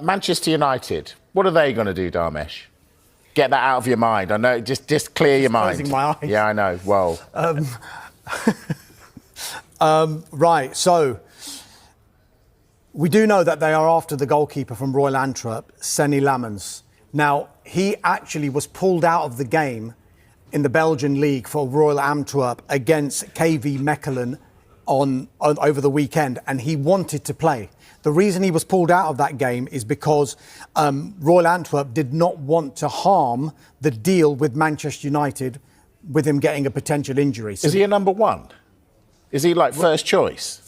Manchester United, what are they going to do, Dharmesh? Get that out of your mind. I know, just clear your mind. Closing my eyes. Yeah, I know. Well, right. So we do know that they are after the goalkeeper from Royal Antwerp, Senne Lammens. Now, he actually was pulled out of the game in the Belgian league for Royal Antwerp against KV Mechelen over the weekend, and he wanted to play. The reason he was pulled out of that game is because Royal Antwerp did not want to harm the deal with Manchester United with him getting a potential injury. So is he a number one? Is he like first choice?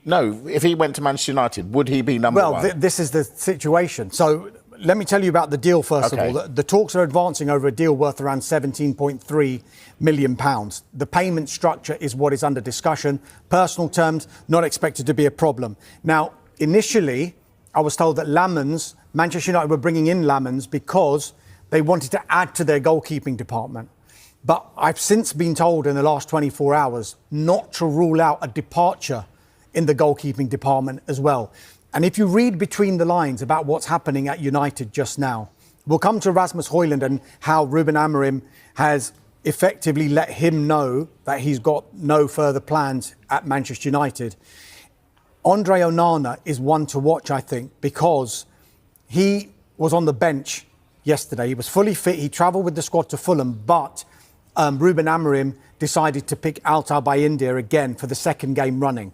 No, if he went to Manchester United, would he be number one? Well, this is the situation. So let me tell you about the deal first of all. The talks are advancing over a deal worth around £17.3 million. The payment structure is what is under discussion. Personal terms, not expected to be a problem. Now, initially, I was told that Manchester United were bringing in Lammens because they wanted to add to their goalkeeping department. But I've since been told in the last 24 hours not to rule out a departure in the goalkeeping department as well. And if you read between the lines about what's happening at United just now, we'll come to Rasmus Højlund and how Ruben Amorim has effectively let him know that he's got no further plans at Manchester United. Andre Onana is one to watch, I think, because he was on the bench yesterday. He was fully fit. He travelled with the squad to Fulham, but Ruben Amorim decided to pick Altay Bayindir again for the second game running.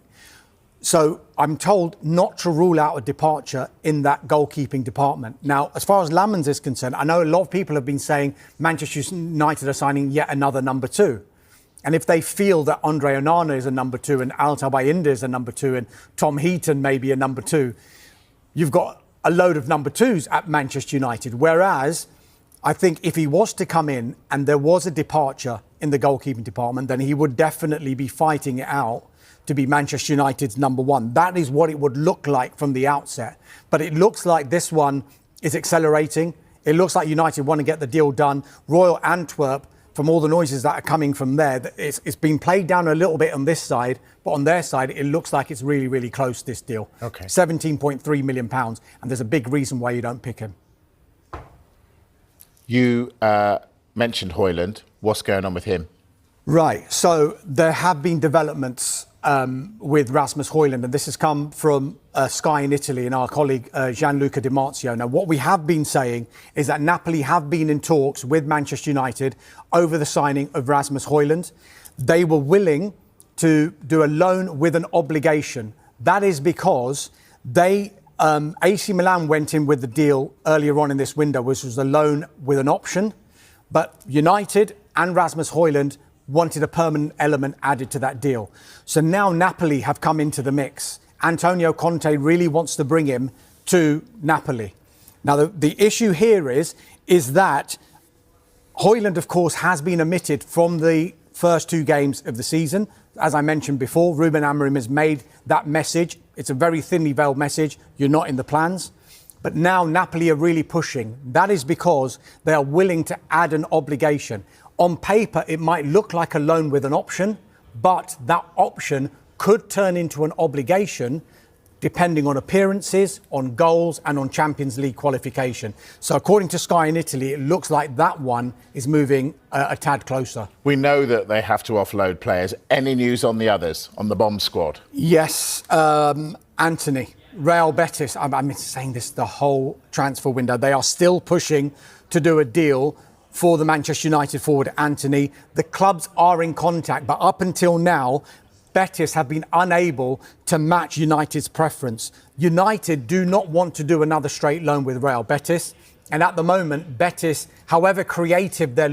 So I'm told not to rule out a departure in that goalkeeping department. Now, as far as Lammens is concerned, I know a lot of people have been saying Manchester United are signing yet another number two. And if they feel that Andre Onana is a number two and Altay Bayindir is a number two and Tom Heaton may be a number two, you've got a load of number twos at Manchester United. Whereas I think if he was to come in and there was a departure in the goalkeeping department, then he would definitely be fighting it out to be Manchester United's number one. That is what it would look like from the outset. But it looks like this one is accelerating. It looks like United want to get the deal done. Royal Antwerp, from all the noises that are coming from there, it's been played down a little bit on this side, but on their side, it looks like it's really, really close, this deal. Okay. £17.3 million, and there's a big reason why you don't pick him. You mentioned Hojlund. What's going on with him? Right, so there have been developments with Rasmus Højlund, and this has come from Sky in Italy and our colleague Gianluca Di Marzio. Now, what we have been saying is that Napoli have been in talks with Manchester United over the signing of Rasmus Højlund. They were willing to do a loan with an obligation. That is because AC Milan went in with the deal earlier on in this window, which was a loan with an option. But United and Rasmus Højlund wanted a permanent element added to that deal. So now Napoli have come into the mix. Antonio Conte really wants to bring him to Napoli. Now, the issue here is that Højlund, of course, has been omitted from the first two games of the season. As I mentioned before, Ruben Amorim has made that message. It's a very thinly veiled message. You're not in the plans. But now Napoli are really pushing. That is because they are willing to add an obligation. On paper, it might look like a loan with an option, but that option could turn into an obligation depending on appearances, on goals and on Champions League qualification. So according to Sky in Italy, it looks like that one is moving a tad closer. We know that they have to offload players. Any news on the others, on the bomb squad? Yes, Antony. Real Betis, I've been saying this the whole transfer window. They are still pushing to do a deal for the Manchester United forward Antony. The clubs are in contact, but up until now, Betis have been unable to match United's preference. United do not want to do another straight loan with Real Betis. And at the moment, Betis, however creative their